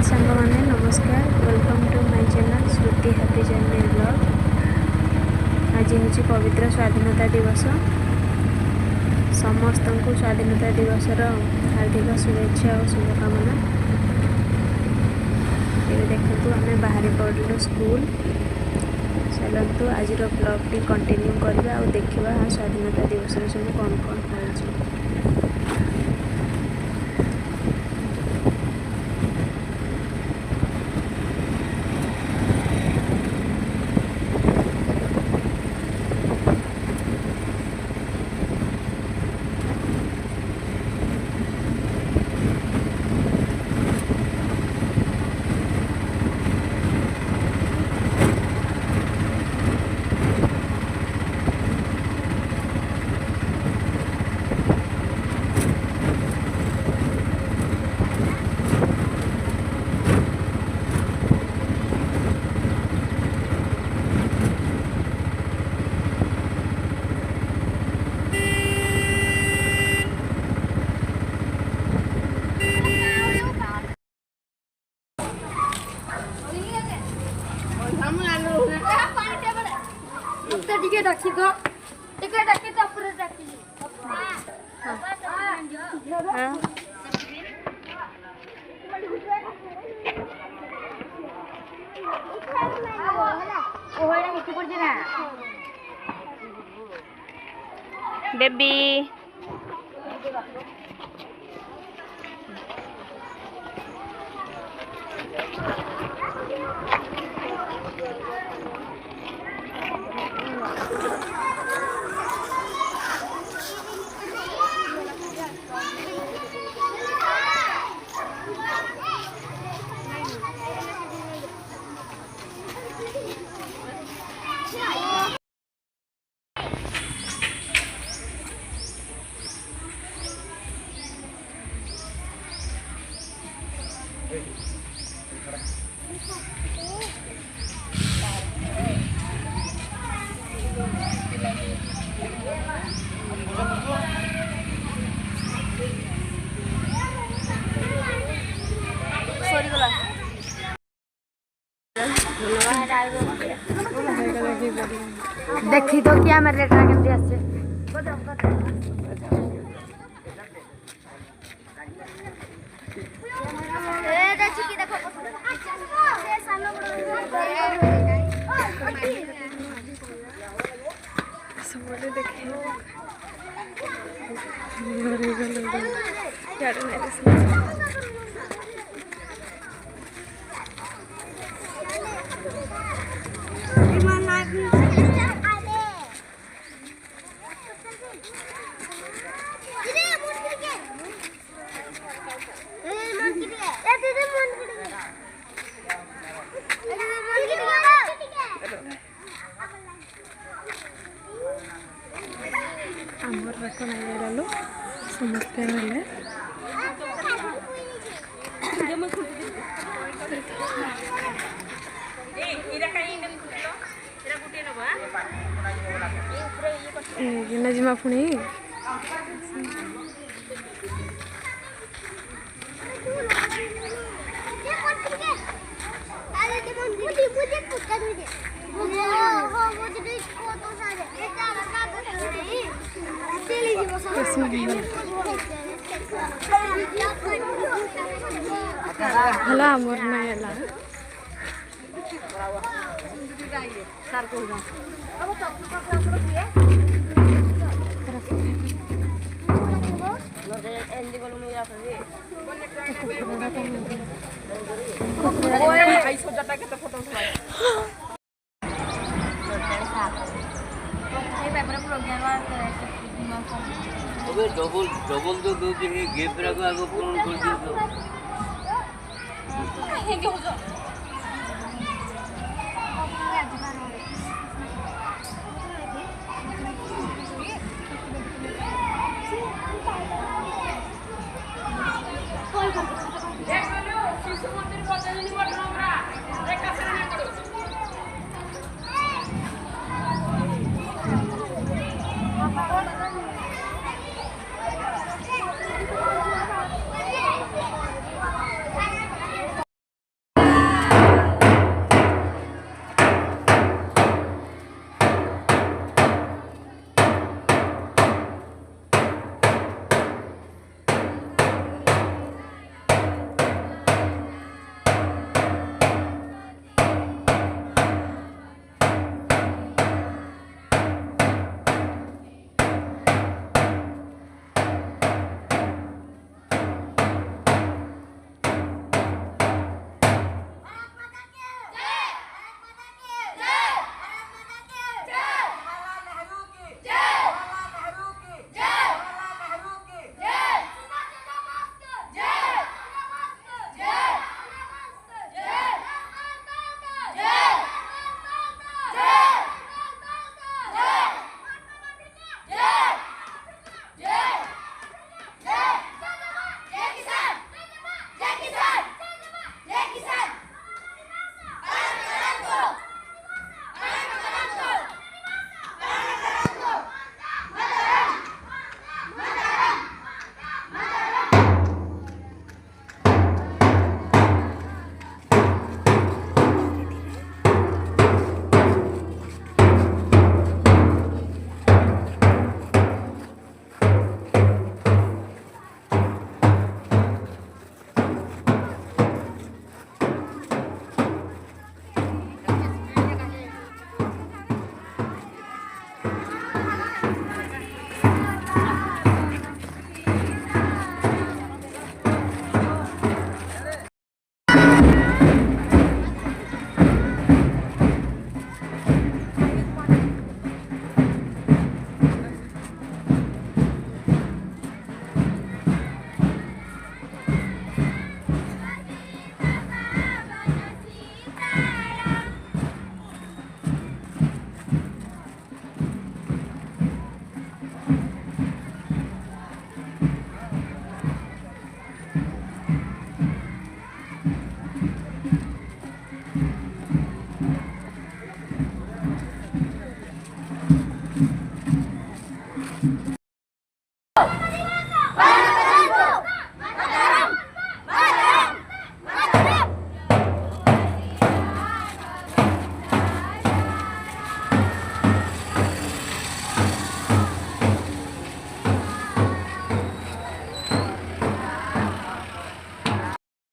सांग माने नमस्कार welcome to my channel Shruti happy journey blog. आज हूँ पवित्र स्वाधीनता दिवस। समस्त को स्वाधीनता दिवस हार्दिक शुभेच्छा और शुभकामना। ये देखु आम बाहरी पड़ू स्कूल। चलतु आज ब्लॉग टी कंटिन्यू करवा और देखा स्वाधीनता दिवस सब कौन कौन हो। बेबी देखी तो क्या मेरे लेटर के दिया से ए देखी की देखो से सामने सबले देखी यार नहीं आमर रख नहीं समस्ते ना जिमा पुणी हला आमर नहीं है डबल डबल तो दो दिन गेप रखो आगे पूर्ण कर दियो शिशु मंदिर